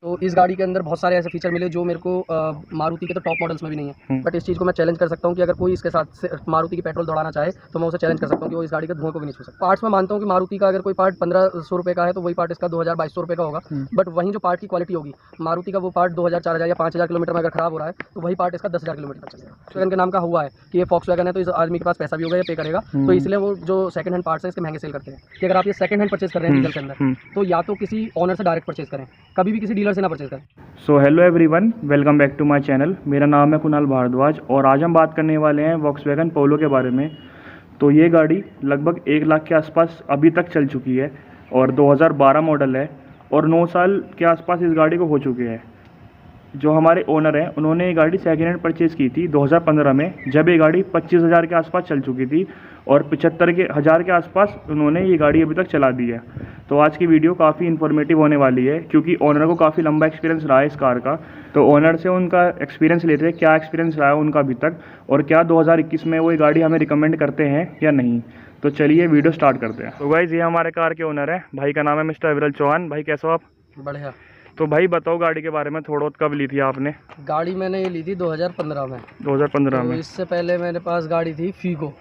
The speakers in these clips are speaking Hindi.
तो इस गाड़ी के अंदर बहुत सारे ऐसे फीचर मिले जो मेरे को मारुति के तो टॉप मॉडल्स में भी नहीं है। बट इस चीज़ को मैं चैलेंज कर सकता हूँ कि अगर कोई इसके साथ मारुति की पेट्रोल दौड़ाना चाहे तो मैं उसे चैलेंज कर सकता हूँ कि वो इस गाड़ी के धुएं को भी नहीं छू सकता। पार्ट्स में मानता हूँ कि मारुति का अगर कोई पार्ट 1500 रुपये का है तो वही पार्ट इसका 2000-2200 रुपये का होगा। बट वहीं जो पार्ट की क्वालिटी होगी, मारुति का वो पार्ट 2000-4000 या 5000 किलोमीटर में अगर खराब हो रहा है तो वही पार्ट इसका 10,000 किलोमीटर तक चलेगा। वैगन के नाम का हुआ है कि ये वैगन है तो इस आदमी के पास पैसा भी होगा, ये पे करेगा, तो इसलिए वो जो सेकंड हैंड पार्ट्स हैं इसके महंगे सेल करते हैं। कि अगर आप ये सेकंड हैंड परचेज कर रहे हैं डीजल के अंदर तो या तो किसी ऑनर से डायरेक्ट परचेज करें, कभी भी किसी डीलर से ना परचेज करें। So hello everyone, welcome back to my channel. मेरा नाम है कुणाल भारद्वाज और आज हम बात करने वाले हैं वॉक्सवैगन पोलो के बारे में। तो ये गाड़ी लगभग 1 लाख के आसपास अभी तक चल चुकी है और 2012 मॉडल है और 9 साल के आसपास इस गाड़ी को हो चुके हैं। जो हमारे ओनर हैं उन्होंने ये गाड़ी सेकेंड हैंड परचेज़ की थी 2015 में, जब ये गाड़ी 25,000 के आसपास चल चुकी थी और 75,000 के आसपास उन्होंने ये गाड़ी अभी तक चला दी है। तो आज की वीडियो काफ़ी इन्फॉर्मेटिव होने वाली है क्योंकि ओनर को काफ़ी लंबा एक्सपीरियंस रहा है इस कार का। तो ओनर से उनका एक्सपीरियंस लेते हैं, क्या एक्सपीरियंस रहा है उनका अभी तक और क्या 2021 में वो ये गाड़ी हमें रिकमेंड करते हैं या नहीं। तो चलिए वीडियो स्टार्ट करते हैं। तो गाइस, ये हमारे कार के ओनर हैं, भाई का नाम है मिस्टर विरल चौहान। भाई कैसे हो आप? बढ़िया। तो भाई बताओ गाड़ी के बारे में थोड़ा बहुत, कब ली थी आपने? गाड़ी मैंने ये ली थी 2015 में। 2015 तो में। इससे पहले मेरे पास गाड़ी थी फीगो।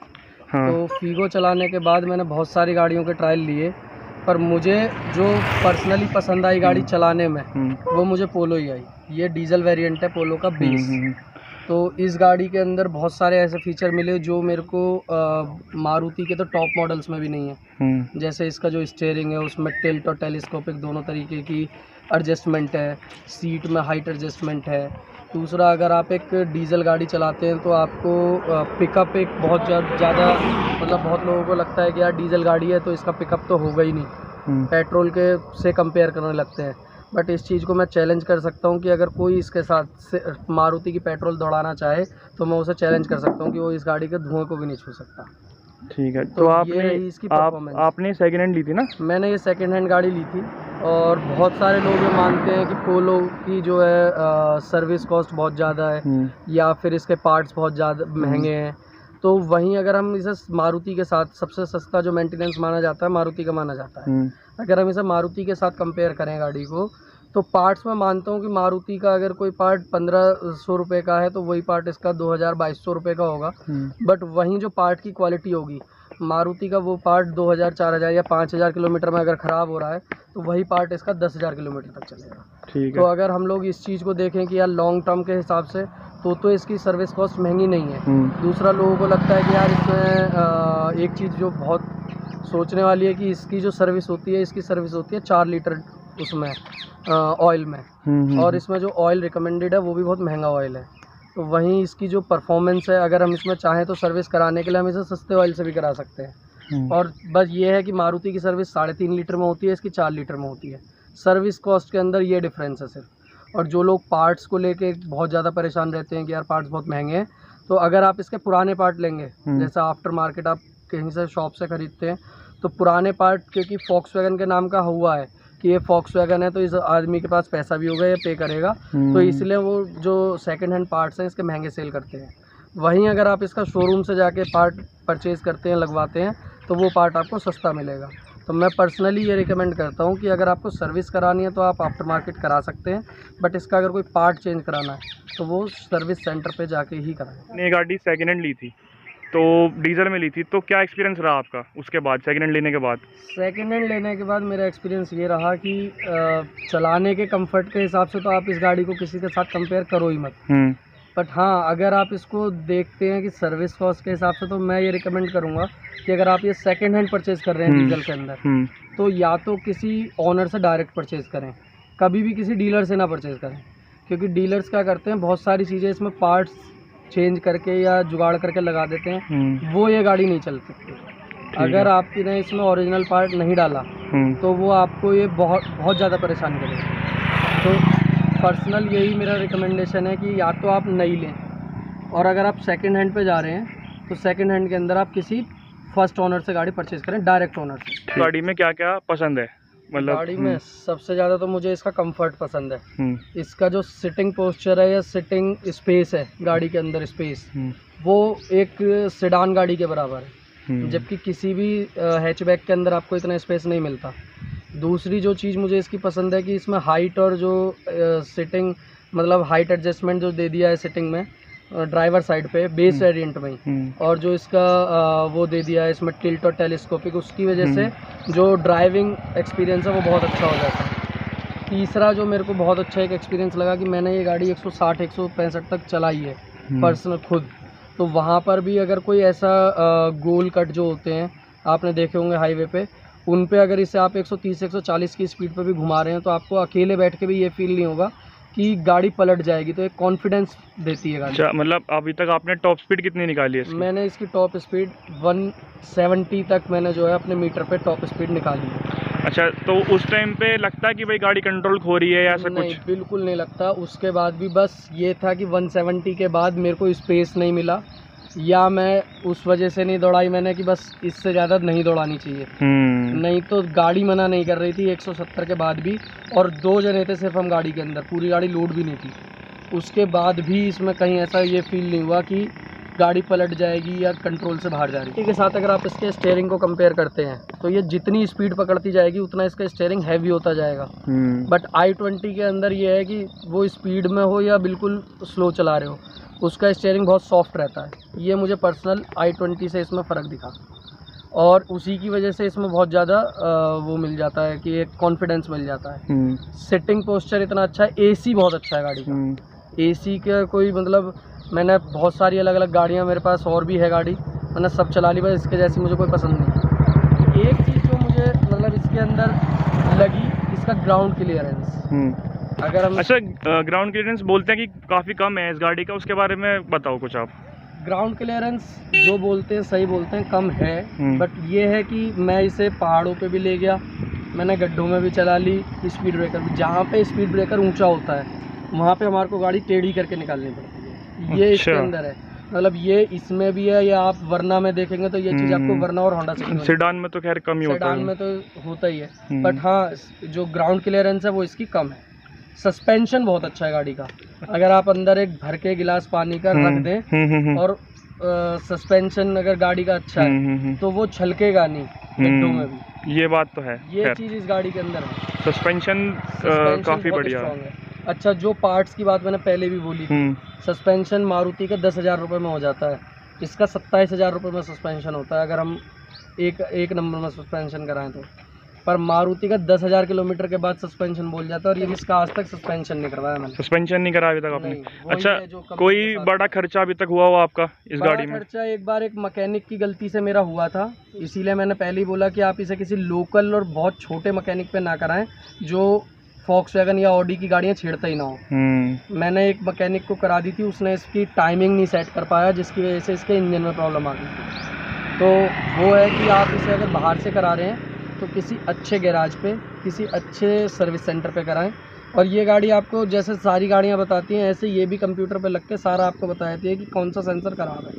हाँ। तो फीगो चलाने के बाद मैंने बहुत सारी गाड़ियों के ट्रायल लिए, पर मुझे जो पर्सनली पसंद आई गाड़ी चलाने में वो मुझे पोलो ही आई। ये डीजल वेरिएंट है पोलो का 20। तो इस गाड़ी के अंदर बहुत सारे ऐसे फीचर मिले जो मेरे को मारुति के तो टॉप मॉडल्स में भी नहीं है। जैसे इसका जो स्टीयरिंग है उसमें टिल्ट और टेलीस्कोपिक दोनों तरीके की एडजस्टमेंट है, सीट में हाइट एडजस्टमेंट है। दूसरा, अगर आप एक डीजल गाड़ी चलाते हैं तो आपको पिकअप एक बहुत ज़्यादा, मतलब बहुत लोगों को लगता है कि यार डीजल गाड़ी है तो इसका पिकअप तो होगा ही नहीं, पेट्रोल के से कंपेयर करने लगते हैं। बट इस चीज़ को मैं चैलेंज कर सकता हूँ कि अगर कोई इसके साथ मारुति की पेट्रोल दौड़ाना चाहे तो मैं उसे चैलेंज कर सकता हूँ कि वो इस गाड़ी के धुएं को भी नहीं छू सकता। ठीक है। तो आपने इसकी परफॉर्मेंस। आपने सेकेंड हैंड ली थी ना? मैंने ये सेकेंड हैंड गाड़ी ली थी और बहुत सारे लोग ये मानते हैं कि पोलो की जो है सर्विस कॉस्ट बहुत ज़्यादा है या फिर इसके पार्ट्स बहुत ज़्यादा महंगे हैं। तो वहीं अगर हम इसे मारुति के साथ, सबसे सस्ता जो मेंटेनेंस माना जाता है मारुति का माना जाता है, अगर हम इसे मारुति के साथ कंपेयर करें गाड़ी को, तो पार्ट्स में मानता हूँ कि मारुति का अगर कोई पार्ट 1500 रुपये का है तो वही पार्ट इसका 2000-2200 रुपये का होगा। बट वहीं जो पार्ट की क्वालिटी होगी, मारुति का वो पार्ट 2000-4000 या 5000 किलोमीटर में अगर ख़राब हो रहा है तो वही पार्ट इसका 10,000 किलोमीटर तक चलेगा। ठीक है। तो अगर हम लोग इस चीज़ को देखें कि यार लॉन्ग टर्म के हिसाब से तो इसकी सर्विस कॉस्ट महंगी नहीं है। दूसरा, लोगों को लगता है कि यार इसमें एक चीज़ जो बहुत सोचने वाली है कि इसकी जो सर्विस होती है, इसकी सर्विस होती है 4 लीटर उसमें ऑयल में, और इसमें जो ऑयल रिकमेंडेड है वो भी बहुत महंगा ऑयल है। तो वहीं इसकी जो परफॉर्मेंस है, अगर हम इसमें चाहें तो सर्विस कराने के लिए हम इसे सस्ते ऑयल से भी करा सकते हैं। और बस ये है कि मारुति की सर्विस 3.5 लीटर में होती है, इसकी 4 लीटर में होती है। सर्विस कॉस्ट के अंदर ये डिफरेंस है सिर्फ। और जो लोग पार्ट्स को लेके बहुत ज़्यादा परेशान रहते हैं कि यार पार्ट्स बहुत महंगे हैं, तो अगर आप इसके पुराने पार्ट लेंगे, जैसा आफ्टर मार्केट आप कहीं से शॉप से ख़रीदते हैं, तो पुराने पार्ट, क्योंकि वैगन के नाम का हुआ है कि ये वैगन है तो इस आदमी के पास पैसा भी होगा, ये पे करेगा, तो इसलिए वो जो सेकंड हैंड पार्ट्स हैं इसके महंगे सेल करते हैं। वहीं अगर आप इसका शोरूम से जाके पार्ट परचेज़ करते हैं, लगवाते हैं, तो वो पार्ट आपको सस्ता मिलेगा। तो मैं पर्सनली ये रिकमेंड करता हूँ कि अगर आपको सर्विस करानी है तो आप आफ्टर मार्केट करा सकते हैं, बट इसका अगर कोई पार्ट चेंज कराना है तो वो सर्विस सेंटर पे जाके ही कराएं। ये गाड़ी सेकेंड हैंड ली थी तो डीजल में ली थी, तो क्या एक्सपीरियंस रहा आपका उसके बाद, सेकेंड हैंड लेने के बाद? सेकेंड हैंड लेने के बाद मेरा एक्सपीरियंस ये रहा कि चलाने के कंफर्ट के हिसाब से तो आप इस गाड़ी को किसी के साथ कंपेयर करो ही मत। बट हाँ, अगर आप इसको देखते हैं कि सर्विस कॉस्ट के हिसाब से, तो मैं ये रिकमेंड करूँगा कि अगर आप ये सेकेंड हैंड परचेज़ कर रहे हैं डीजल के अंदर, तो या तो किसी ऑनर से डायरेक्ट परचेज़ करें, कभी भी किसी डीलर से ना परचेज़ करें। क्योंकि डीलर्स क्या करते हैं, बहुत सारी चीज़ें इसमें पार्ट्स चेंज करके या जुगाड़ करके लगा देते हैं, वो ये गाड़ी नहीं चल सकती। अगर आपने इसमें ओरिजिनल पार्ट नहीं डाला तो वो आपको ये बहुत ज़्यादा परेशान करेगा। तो पर्सनल यही मेरा रिकमेंडेशन है कि या तो आप नई लें, और अगर आप सेकंड हैंड पे जा रहे हैं तो सेकंड हैंड के अंदर आप किसी फर्स्ट ओनर से गाड़ी परचेज़ करें, डायरेक्ट ओनर से। गाड़ी में क्या क्या पसंद है? मतलब गाड़ी में सबसे ज़्यादा तो मुझे इसका कंफर्ट पसंद है। इसका जो सिटिंग पोस्चर है या सिटिंग स्पेस है, गाड़ी के अंदर स्पेस, वो एक सेडान गाड़ी के बराबर है। जबकि किसी भी हैचबैक के अंदर आपको इतना स्पेस नहीं मिलता। दूसरी जो चीज़ मुझे इसकी पसंद है कि इसमें हाइट और जो सिटिंग मतलब हाइट एडजस्टमेंट जो दे दिया है सिटिंग में ड्राइवर साइड पे बेस वेरिएंट में ही, और जो इसका वो दे दिया है इसमें टिल्ट और टेलीस्कोपिक, उसकी वजह से जो ड्राइविंग एक्सपीरियंस है वो बहुत अच्छा हो जाता है। तीसरा जो मेरे को बहुत अच्छा एक एक्सपीरियंस लगा कि मैंने ये गाड़ी 160-165 तक चलाई है पर्सनल खुद, तो वहाँ पर भी अगर कोई ऐसा गोल कट जो होते हैं आपने देखे होंगे हाईवे पे, उन पे अगर इसे आप 130-140 की स्पीड पे भी घुमा रहे हैं तो आपको अकेले बैठ के भी ये फील नहीं होगा कि गाड़ी पलट जाएगी, तो एक कॉन्फिडेंस देती है गाड़ी। अच्छा, मतलब अभी तक आपने टॉप स्पीड कितनी निकाली है इसकी? मैंने इसकी टॉप स्पीड 170 तक मैंने जो है अपने मीटर पे टॉप स्पीड निकाली है। अच्छा, तो उस टाइम पे लगता है कि भाई गाड़ी कंट्रोल खो रही है या ऐसा नहीं, कुछ? बिल्कुल नहीं लगता। उसके बाद भी बस ये था कि 170 के बाद मेरे को स्पेस नहीं मिला, या मैं उस वजह से नहीं दौड़ाई मैंने कि बस इससे ज़्यादा नहीं दौड़ानी चाहिए, नहीं तो गाड़ी मना नहीं कर रही थी 170 के बाद भी, और 2 जने थे सिर्फ हम गाड़ी के अंदर, पूरी गाड़ी लोड भी नहीं थी। उसके बाद भी इसमें कहीं ऐसा ये फील नहीं हुआ कि गाड़ी पलट जाएगी या कंट्रोल से बाहर जा रही है। के साथ अगर आप इसके स्टीयरिंग को कंपेयर करते हैं तो ये जितनी स्पीड पकड़ती जाएगी उतना इसका स्टीयरिंग हैवी होता जाएगा, बट i20 के अंदर ये है कि वो स्पीड में हो या बिल्कुल स्लो चला रहे हो, उसका स्टीयरिंग बहुत सॉफ्ट रहता है। ये मुझे पर्सनल i20 से इसमें फ़र्क दिखा, और उसी की वजह से इसमें बहुत ज़्यादा वो मिल जाता है कि एक कॉन्फिडेंस मिल जाता है। सिटिंग पोस्चर इतना अच्छा है, एसी बहुत अच्छा है गाड़ी का। एसी का कोई मतलब, मैंने बहुत सारी अलग अलग गाड़ियाँ मेरे पास और भी है गाड़ी, मैंने सब चला ली, बस इसके जैसी मुझे कोई पसंद नहीं। एक चीज़ जो मुझे मतलब इसके अंदर लगी, इसका ग्राउंड क्लियरेंस। अगर हम अच्छा, ग्राउंड क्लियरेंस बोलते हैं कि काफ़ी कम है इस गाड़ी का, उसके बारे में बताओ कुछ आप। ग्राउंड क्लियरेंस जो बोलते हैं सही बोलते हैं, कम है, बट ये है कि मैं इसे पहाड़ों पे भी ले गया, मैंने गड्ढों में भी चला ली, स्पीड ब्रेकर भी, जहाँ पे स्पीड ब्रेकर ऊंचा होता है वहाँ पे हमारे को गाड़ी टेढ़ी करके निकालनी पड़ती है। ये इसके अंदर है, मतलब ये इसमें भी है, या आप वरना में देखेंगे तो ये चीज़ आपको वरना और होंडा सिटी में, सेडान में तो खैर कम ही होता है, सेडान में तो होता ही है, बट हाँ जो ग्राउंड क्लियरेंस है वो इसकी कम है। सस्पेंशन बहुत अच्छा है गाड़ी का, अगर आप अंदर एक भर के गिलास पानी का रख दें और सस्पेंशन अगर गाड़ी का अच्छा है तो वो छलकेगा नहीं गड्ढों में भी। ये बात तो है, ये चीज़ इस गाड़ी के अंदर है। सस्पेंशन काफ़ी बढ़िया है। अच्छा, जो पार्ट्स की बात मैंने पहले भी बोली थी, सस्पेंशन मारुति का 10,000 रुपये में हो जाता है, इसका 27,000 रुपये में सस्पेंशन होता है अगर हम एक नंबर में सस्पेंशन कराएं तो, पर मारुति का 10,000 किलोमीटर के बाद सस्पेंशन बोल जाता है, और ये इसका आज तक सस्पेंशन नहीं करवाया मैंने। सस्पेंशन नहीं करा अभी तक आपने? अच्छा, कोई बड़ा खर्चा अभी तक हुआ हो आपका इस गाड़ी में? खर्चा एक बार एक मैकेनिक की गलती से मेरा हुआ था, इसीलिए मैंने पहले ही बोला कि आप इसे किसी लोकल और बहुत छोटे मैकेनिक पे ना कराएं जो फॉक्सवैगन या ऑडी की गाड़ियाँ छेड़ता ही ना हो। मैंने एक मैकेनिक को करा दी थी, उसने इसकी टाइमिंग नहीं सेट कर पाया, जिसकी वजह से इसके इंजन में प्रॉब्लम आ गई थी। तो वो है कि आप इसे अगर बाहर से करा रहे हैं तो किसी अच्छे गैराज पे, किसी अच्छे सर्विस सेंटर पे कराएं। और ये गाड़ी आपको जैसे सारी गाड़ियाँ बताती हैं ऐसे ये भी कंप्यूटर पे लग के सारा आपको बता देती है कि कौन सा सेंसर खराब है।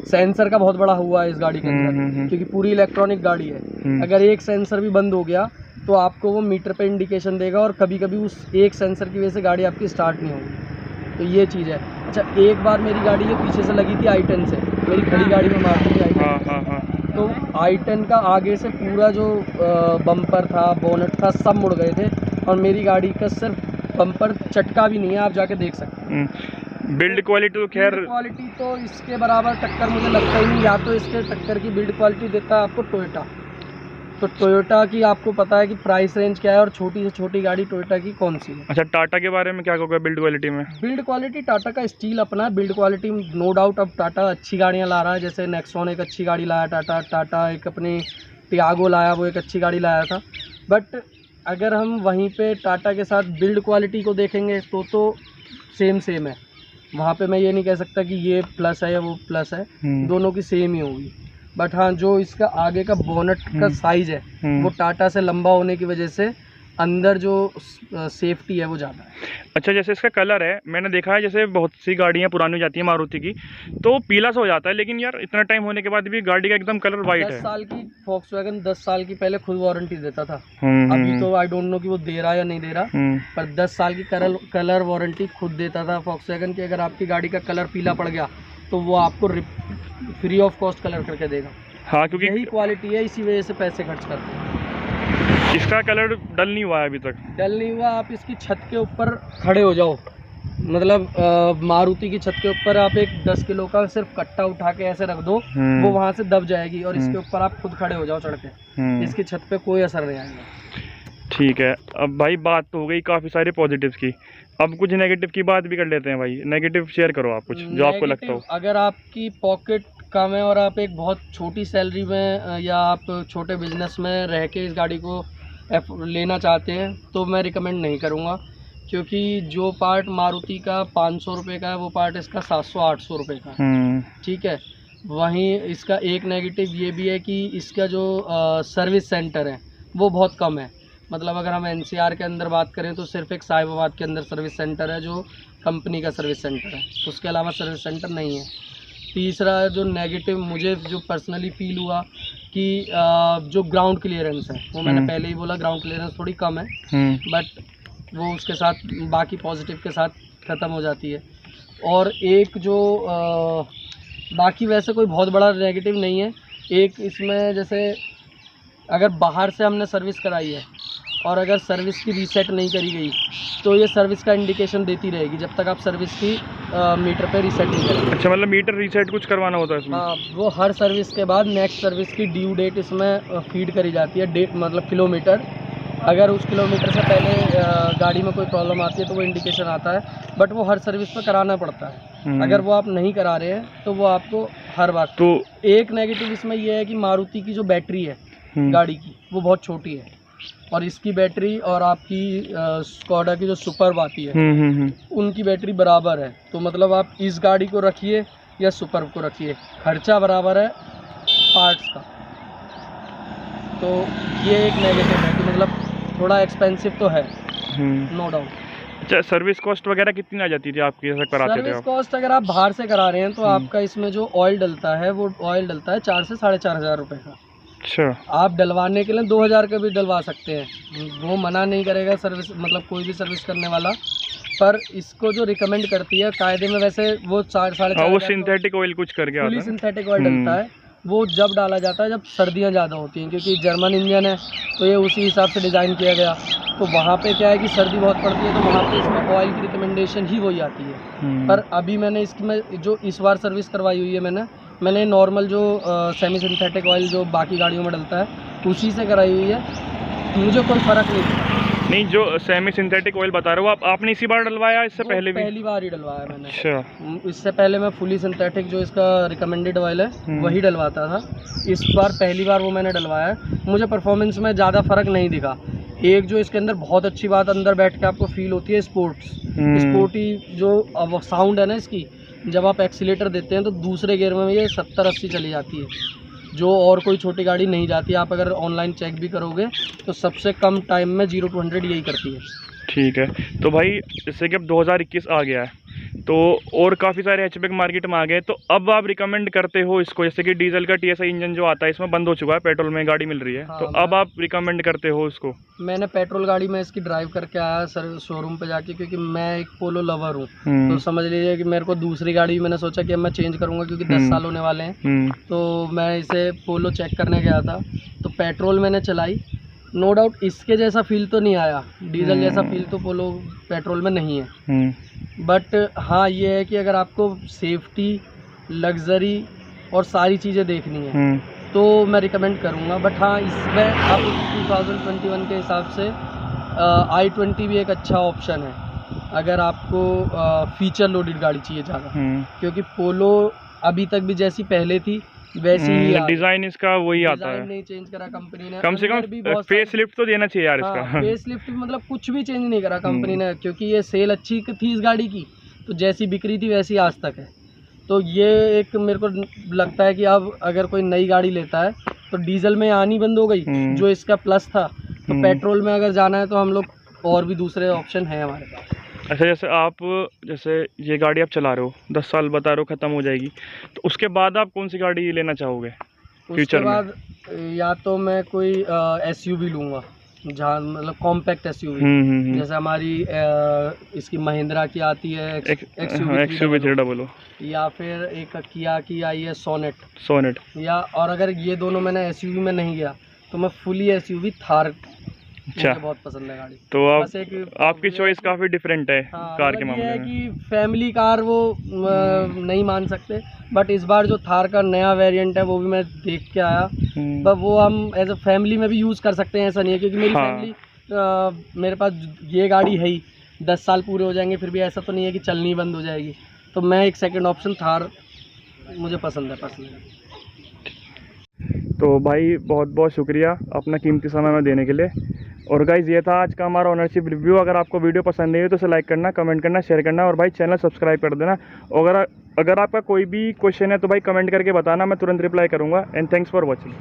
सेंसर का बहुत बड़ा हुआ है इस गाड़ी के अंदर, क्योंकि पूरी इलेक्ट्रॉनिक गाड़ी है। अगर एक सेंसर भी बंद हो गया तो आपको वो मीटर पे इंडिकेशन देगा, और कभी कभी उस एक सेंसर की वजह से गाड़ी आपकी स्टार्ट नहीं होगी, तो ये चीज़ है। अच्छा, एक बार मेरी गाड़ी ये पीछे से लगी थी i10 से, मेरी खड़ी गाड़ी में मारती थी i10, तो i10 का आगे से पूरा जो बम्पर था, बोनट था, सब मुड़ गए थे, और मेरी गाड़ी का सिर्फ बम्पर चटका भी नहीं है, आप जाके देख सकते हैं। बिल्ड क्वालिटी तो खैर, क्वालिटी तो इसके बराबर टक्कर मुझे लगता ही नहीं, या तो इसके टक्कर की बिल्ड क्वालिटी देता है आपको टोयोटा। तो टोयोटा की आपको पता है कि प्राइस रेंज क्या है, और छोटी से छोटी गाड़ी टोयोटा की कौन सी है। अच्छा, टाटा के बारे में क्या कहोगे बिल्ड क्वालिटी में? बिल्ड क्वालिटी टाटा का स्टील अपना, बिल्ड क्वालिटी नो डाउट। अब टाटा अच्छी गाड़ियाँ ला रहा है, जैसे नेक्सॉन एक अच्छी गाड़ी लाया टाटा एक अपनी टियागो लाया, वो एक अच्छी गाड़ी लाया था। बट अगर हम वहीं पे टाटा के साथ बिल्ड क्वालिटी को देखेंगे तो सेम है। वहाँ पे मैं ये नहीं कह सकता कि ये प्लस है या वो प्लस है, दोनों की सेम ही होगी। बट हाँ, जो इसका आगे का बोनट का साइज है वो टाटा से लंबा होने की वजह से अंदर जो सेफ्टी है वो ज़्यादा है। अच्छा, जैसे इसका कलर है, मैंने देखा है जैसे बहुत सी गाड़ियाँ पुरानी हो जाती हैं मारुति की तो पीला सा हो जाता है, लेकिन यार इतना टाइम होने के बाद भी गाड़ी का एकदम कलर वाइट है। 10 साल की फॉक्सवैगन 10 साल की पहले खुद वारंटी देता था, अभी तो आई डोंट नो कि वो दे रहा या नहीं दे रहा, पर 10 साल की कलर वारंटी खुद देता था फॉक्सवैगन की। अगर आपकी गाड़ी का कलर पीला पड़ गया तो वो आपको फ्री ऑफ कॉस्ट कलर करके देगा। हाँ, क्योंकि यही क्वालिटी है, इसी वजह से पैसे खर्च करते हैं। इसका कलर डल नहीं हुआ है अभी तक? डल नहीं हुआ। आप इसकी छत के ऊपर खड़े हो जाओ, मतलब मारुति की छत के ऊपर आप एक 10 किलो का सिर्फ कट्टा उठा के ऐसे रख दो, वो वहां से दब जाएगी और इसके ऊपर आप खुद खड़े हो जाओ चढ़ के, इसकी छत पे कोई असर नहीं आएगा। ठीक है। अब भाई बात तो हो गई काफ़ी सारे पॉजिटिव्स की, अब कुछ नेगेटिव की बात भी कर लेते हैं भाई। नेगेटिव शेयर करो आप कुछ जो आपको लगता हो। अगर आपकी पॉकेट कम है और आप एक बहुत छोटी सैलरी में या आप छोटे बिजनेस में रह के इस गाड़ी को लेना चाहते हैं तो मैं रिकमेंड नहीं करूँगा, क्योंकि जो पार्ट मारुति का 500 रुपये का है वो पार्ट इसका 700-800 रुपये का है। ठीक है। वहीं इसका एक नेगेटिव ये भी है कि इसका जो सर्विस सेंटर है वो बहुत कम है। मतलब अगर हम NCR के अंदर बात करें तो सिर्फ एक साहिबाबाद के अंदर सर्विस सेंटर है जो कंपनी का सर्विस सेंटर है, उसके अलावा सर्विस सेंटर नहीं है। तीसरा जो नेगेटिव मुझे जो पर्सनली फील हुआ कि जो ग्राउंड क्लियरेंस है वो मैंने पहले ही बोला, ग्राउंड क्लियरेंस थोड़ी कम है, बट वो उसके साथ बाकी पॉजिटिव के साथ ख़त्म हो जाती है। और एक जो बाकी वैसे कोई बहुत बड़ा नेगेटिव नहीं है। एक इसमें जैसे अगर बाहर से हमने सर्विस कराई है और अगर सर्विस की रीसेट नहीं करी गई तो ये सर्विस का इंडिकेशन देती रहेगी जब तक आप सर्विस की मीटर पे रीसेट नहीं करेंगे। अच्छा, मतलब मीटर रीसेट कुछ करवाना होता है इसमें? हाँ, वो हर सर्विस के बाद नेक्स्ट सर्विस की ड्यू डेट इसमें फीड करी जाती है। डेट मतलब किलोमीटर, अगर उस किलोमीटर से पहले गाड़ी में कोई प्रॉब्लम आती है तो वो इंडिकेशन आता है, बट वो हर सर्विस पे कराना पड़ता है। अगर वो आप नहीं करा रहे हैं तो वो आपको हर बार। तो एक नेगेटिव इसमें ये है कि मारुति की जो बैटरी है गाड़ी की वो बहुत छोटी है और इसकी बैटरी और आपकी स्कोडा की जो सुपर्ब आती है उनकी बैटरी बराबर है। तो मतलब आप इस गाड़ी को रखिए या सुपर्ब को रखिए, खर्चा बराबर है पार्ट्स का। तो ये एक नेगेटिव है कि मतलब थोड़ा एक्सपेंसिव तो है, नो डाउट। अच्छा, सर्विस कॉस्ट वगैरह कितनी आ जाती थी आपकी ऐसा कराते थे? सर्विस कॉस्ट अगर आप बाहर से करा रहे हैं तो आपका इसमें जो ऑयल डलता है वो ऑयल डलता है 4 से 4,500 रुपये का। अच्छा। आप डलवाने के लिए 2,000 का भी डलवा सकते हैं, वो मना नहीं करेगा सर्विस, मतलब कोई भी सर्विस करने वाला। पर इसको जो रिकमेंड करती है कायदे में, वैसे वो 4-4,500 वो सिंथेटिक ऑयल कुछ करके आता है, सिंथेटिक ऑयल डलता है। वो जब डाला जाता है जब सर्दियाँ ज़्यादा होती हैं, क्योंकि जर्मन इंजन है तो ये उसी हिसाब से डिज़ाइन किया गया। तो वहाँ पे क्या है कि सर्दी बहुत पड़ती है तो वहाँ पे इसमें ऑयल की रिकमेंडेशन ही वही आती है। पर अभी मैंने इसमें जो इस बार सर्विस करवाई हुई है मैंने नॉर्मल जो सेमी सिंथेटिक ऑयल जो बाकी गाड़ियों में डलता है उसी से कराई हुई है, मुझे कोई फ़र्क नहीं पड़ा। नहीं, जो सेमी सिंथेटिक ऑयल बता रहे हो आपने इसी बार डलवाया? इससे पहले भी? पहली बार ही डलवाया मैंने। अच्छा। इससे पहले मैं फुली सिंथेटिक जो इसका रिकमेंडेड ऑयल है वही डलवाता था। इस बार पहली बार वो मैंने डलवाया है। मुझे परफॉर्मेंस में ज़्यादा फ़र्क नहीं दिखा। एक जो इसके अंदर बहुत अच्छी बात अंदर बैठ के आपको फील होती है, स्पोर्टी जो अब साउंड है ना इसकी, जब आप एक्सीलेटर देते हैं तो दूसरे गियर में ये 70-80 चली जाती है, जो और कोई छोटी गाड़ी नहीं जाती। आप अगर ऑनलाइन चेक भी करोगे तो सबसे कम टाइम में 0 to 100 यही करती है। ठीक है। तो भाई जैसे कि अब 2021 आ गया है तो और काफ़ी सारे हैचबैक मार्केट में आ गए, तो अब आप रिकमेंड करते हो इसको? जैसे कि डीजल का TSI इंजन जो आता है इसमें बंद हो चुका है, पेट्रोल में गाड़ी मिल रही है। हाँ, तो अब आप रिकमेंड करते हो इसको? मैंने पेट्रोल गाड़ी में इसकी ड्राइव करके आया सर शोरूम पे जाके, क्योंकि मैं एक पोलो लवर हूँ। तो समझ लीजिए कि मेरे को दूसरी गाड़ी मैंने सोचा कि अब मैं चेंज करूँगा क्योंकि 10 साल होने वाले हैं। तो मैं इसे पोलो चेक करने गया था तो पेट्रोल मैंने चलाई, नो डाउट इसके जैसा फील तो नहीं आया, डीजल जैसा फील तो पोलो पेट्रोल में नहीं है। बट हाँ ये है कि अगर आपको सेफ्टी, लग्जरी और सारी चीज़ें देखनी है तो मैं रिकमेंड करूँगा। बट हाँ, इसमें आप 2021 के हिसाब से i20 भी एक अच्छा ऑप्शन है अगर आपको फीचर लोडेड गाड़ी चाहिए ज़्यादा, क्योंकि पोलो अभी तक भी जैसी पहले थी वैसी ही डिजाइन इसका वही आता है, नहीं चेंज करा कंपनी ने। कम से कम फेस लिफ्ट तो देना चाहिए यार इसका। फेस लिफ्ट मतलब कुछ भी चेंज नहीं करा कंपनी ने, क्योंकि ये सेल अच्छी थी इस गाड़ी की तो जैसी बिक्री थी वैसी आज तक है। तो ये एक मेरे को लगता है कि अब अगर कोई नई गाड़ी लेता है तो डीजल में आनी बंद हो गई जो इसका प्लस था, तो पेट्रोल में अगर जाना है तो हम लोग और भी दूसरे ऑप्शन हैं हमारे पास। अच्छा, जैसे ये गाड़ी आप चला रहे हो 10 साल बता रहे हो ख़त्म हो जाएगी, तो उसके बाद आप कौन सी गाड़ी लेना चाहोगे फ्यूचर में? उसके बाद या तो मैं कोई SUV लूँगा, जहाँ मतलब कॉम्पैक्ट SUV, जैसे हमारी इसकी महिंद्रा की आती है XUV 300, या फिर एक किया की आई है सोनेट। या और अगर ये दोनों मैंने SUV में नहीं गया तो मैं फुली SUV थार अच्छा। मुझे बहुत पसंद है गाड़ी। तो आप बस एक आपकी चॉइस काफ़ी डिफरेंट है हाँ, कार के मतलब ये मामले है में। कि फैमिली कार वो नहीं मान सकते, बट इस बार जो थार का नया वेरिएंट है वो भी मैं देख के आया। बट वो हम एज अ फैमिली में भी यूज़ कर सकते हैं, ऐसा नहीं है, क्योंकि मेरी हाँ। फैमिली मेरे पास ये गाड़ी है ही, 10 साल पूरे हो जाएंगे फिर भी ऐसा तो नहीं है कि चलनी बंद हो जाएगी। तो मैं एक सेकंड ऑप्शन थार मुझे पसंद है पर्सनली। तो भाई बहुत बहुत शुक्रिया अपना कीमती समय में देने के लिए। और गाइज़ ये था आज का हमारा ओनरशिप रिव्यू। अगर आपको वीडियो पसंद आई हो तो उसे लाइक करना, कमेंट करना, शेयर करना और भाई चैनल सब्सक्राइब कर देना। और अगर आपका कोई भी क्वेश्चन है तो भाई कमेंट करके बताना, मैं तुरंत रिप्लाई करूँगा। And thanks for watching.